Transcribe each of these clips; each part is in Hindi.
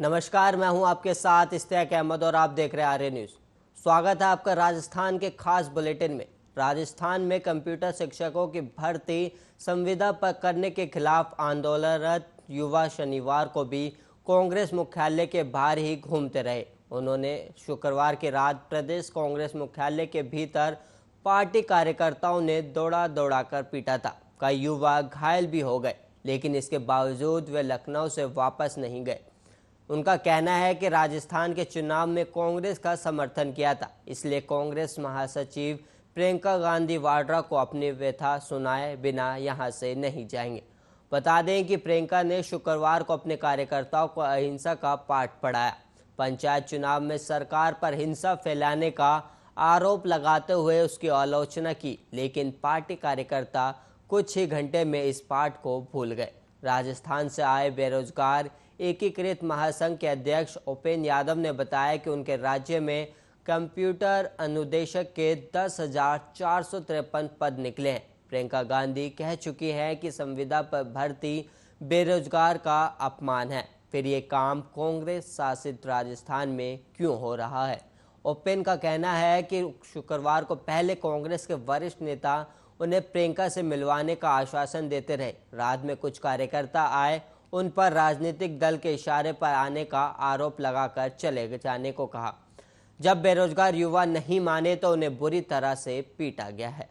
नमस्कार, मैं हूं आपके साथ इश्तियाक अहमद और आप देख रहे हैं आर्य न्यूज़। स्वागत है आपका राजस्थान के खास बुलेटिन में। राजस्थान में कंप्यूटर शिक्षकों की भर्ती संविदा पर करने के खिलाफ आंदोलनरत युवा शनिवार को भी कांग्रेस मुख्यालय के बाहर ही घूमते रहे। उन्होंने शुक्रवार की रात प्रदेश कांग्रेस मुख्यालय के भीतर पार्टी कार्यकर्ताओं ने दौड़ा दौड़ा कर पीटा था। कई युवा घायल भी हो गए, लेकिन इसके बावजूद वे लखनऊ से वापस नहीं गए। उनका कहना है कि राजस्थान के चुनाव में कांग्रेस का समर्थन किया था, इसलिए कांग्रेस महासचिव प्रियंका गांधी वाड्रा को अपनी व्यथा सुनाए बिना यहां से नहीं जाएंगे। बता दें कि प्रियंका ने शुक्रवार को अपने कार्यकर्ताओं को अहिंसा का पाठ पढ़ाया। पंचायत चुनाव में सरकार पर हिंसा फैलाने का आरोप लगाते हुए उसकी आलोचना की, लेकिन पार्टी कार्यकर्ता कुछ ही घंटे में इस पाठ को भूल गए। राजस्थान से आए बेरोजगार एकीकृत महासंघ के अध्यक्ष उपेंद्र यादव ने बताया कि उनके राज्य में कंप्यूटर अनुदेशक के 10,453 पद निकले हैं। प्रियंका गांधी कह चुकी हैं कि संविदा पर भर्ती बेरोजगार का अपमान है, फिर ये काम कांग्रेस शासित राजस्थान में क्यों हो रहा है। उपेंद्र का कहना है कि शुक्रवार को पहले कांग्रेस के वरिष्ठ नेता उन्हें प्रियंका से मिलवाने का आश्वासन देते रहे। रात में कुछ कार्यकर्ता आए, उन पर राजनीतिक दल के इशारे पर आने का आरोप लगाकर चले जाने को कहा। जब बेरोजगार युवा नहीं माने तो उन्हें बुरी तरह से पीटा गया है।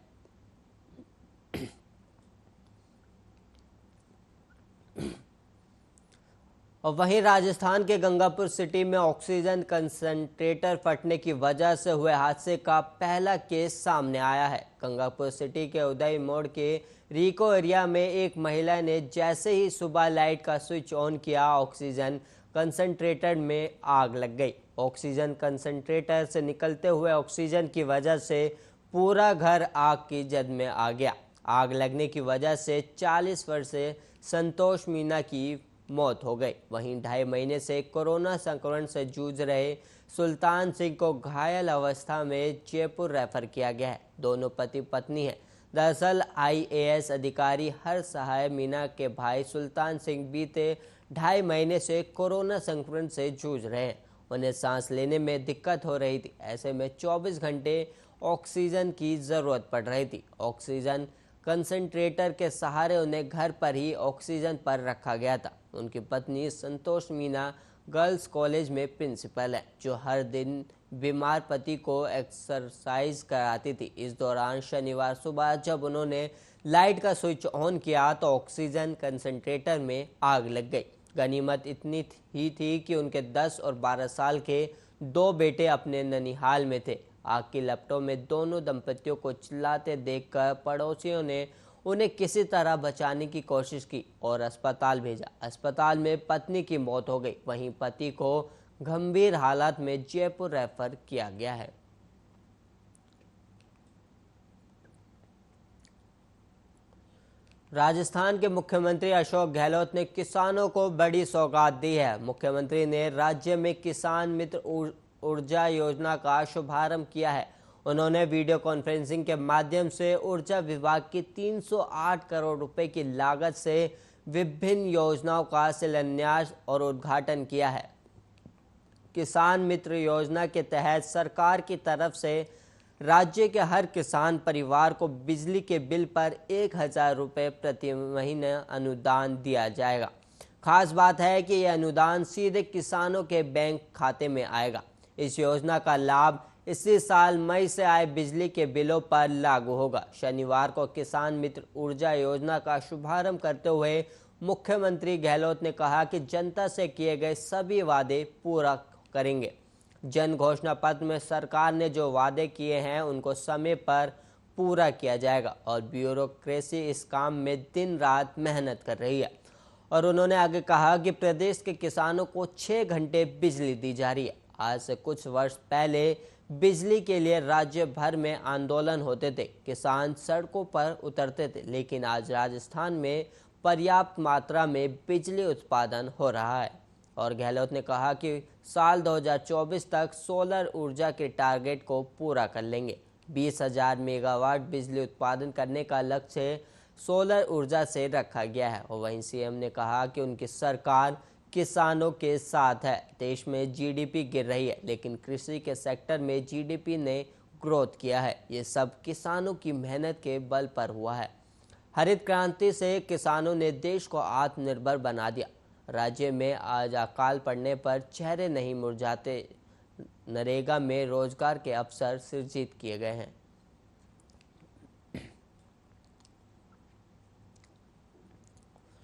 और वहीं राजस्थान के गंगापुर सिटी में ऑक्सीजन कंसंट्रेटर फटने की वजह से हुए हादसे का पहला केस सामने आया है। गंगापुर सिटी के उदय मोड़ के रिको एरिया में एक महिला ने जैसे ही सुबह लाइट का स्विच ऑन किया, ऑक्सीजन कंसंट्रेटर में आग लग गई। ऑक्सीजन कंसंट्रेटर से निकलते हुए ऑक्सीजन की वजह से पूरा घर आग की जद में आ गया। आग लगने की वजह से 40 वर्षीय संतोष मीना की मौत हो गई। वहीं 2.5 महीने से कोरोना संक्रमण से जूझ रहे सुल्तान सिंह को घायल अवस्था में जयपुर रेफर किया गया है। दोनों पति पत्नी हैं। दरअसल IAS अधिकारी हर सहाय मीना के भाई सुल्तान सिंह बीते 2.5 महीने से कोरोना संक्रमण से जूझ रहे हैं। उन्हें सांस लेने में दिक्कत हो रही थी। ऐसे में 24 घंटे ऑक्सीजन की ज़रूरत पड़ रही थी। ऑक्सीजन कंसंट्रेटर के सहारे उन्हें घर पर ही ऑक्सीजन पर रखा गया था। उनकी पत्नी संतोष मीना गर्ल्स कॉलेज में प्रिंसिपल है, जो हर दिन बीमार पति को एक्सरसाइज कराती थी। इस दौरान शनिवार सुबह जब उन्होंने लाइट का स्विच ऑन किया तो ऑक्सीजन कंसंट्रेटर में आग लग गई। गनीमत इतनी ही थी कि उनके 10 और 12 साल के 2 बेटे अपने ननिहाल में थे। आग की लपटों में दोनों दंपतियों को चिल्लाते देखकर पड़ोसियों ने उन्हें किसी तरह बचाने की कोशिश की और अस्पताल भेजा। अस्पताल में पत्नी की मौत हो गई। वहीं पति को गंभीर हालत में जयपुर रेफर किया गया है। राजस्थान के मुख्यमंत्री अशोक गहलोत ने किसानों को बड़ी सौगात दी है। मुख्यमंत्री ने राज्य में किसान मित्र ऊर्जा योजना का शुभारंभ किया है। उन्होंने वीडियो कॉन्फ्रेंसिंग के माध्यम से ऊर्जा विभाग की 308 करोड़ रुपए की लागत से विभिन्न योजनाओं का शिलान्यास और उद्घाटन किया है। किसान मित्र योजना के तहत सरकार की तरफ से राज्य के हर किसान परिवार को बिजली के बिल पर 1,000 रुपये प्रति महीने अनुदान दिया जाएगा। खास बात है कि यह अनुदान सीधे किसानों के बैंक खाते में आएगा। इस योजना का लाभ इसी साल मई से आए बिजली के बिलों पर लागू होगा। शनिवार को किसान मित्र ऊर्जा योजना का शुभारंभ करते हुए मुख्यमंत्री गहलोत ने कहा कि जनता से किए गए सभी वादे पूरा करेंगे। जन घोषणा पत्र में सरकार ने जो वादे किए हैं उनको समय पर पूरा किया जाएगा और ब्यूरोक्रेसी इस काम में दिन रात मेहनत कर रही है। और उन्होंने आगे कहा कि प्रदेश के किसानों को 6 घंटे बिजली दी जा रही है। आज से कुछ वर्ष पहले बिजली के लिए राज्य भर में आंदोलन होते थे, किसान सड़कों पर उतरते थे, लेकिन आज राजस्थान में पर्याप्त मात्रा में बिजली उत्पादन हो रहा है। और गहलोत ने कहा कि साल 2024 तक सोलर ऊर्जा के टारगेट को पूरा कर लेंगे। 20,000 मेगावाट बिजली उत्पादन करने का लक्ष्य सोलर ऊर्जा से रखा गया है। और वहीं सीएम ने कहा कि उनकी सरकार किसानों के साथ है। देश में जीडीपी गिर रही है, लेकिन कृषि के सेक्टर में जीडीपी ने ग्रोथ किया है। ये सब किसानों की मेहनत के बल पर हुआ है। हरित क्रांति से किसानों ने देश को आत्मनिर्भर बना दिया। राज्य में आज अकाल पड़ने पर चेहरे नहीं मुरझाते। नरेगा में रोजगार के अवसर सृजित किए गए हैं।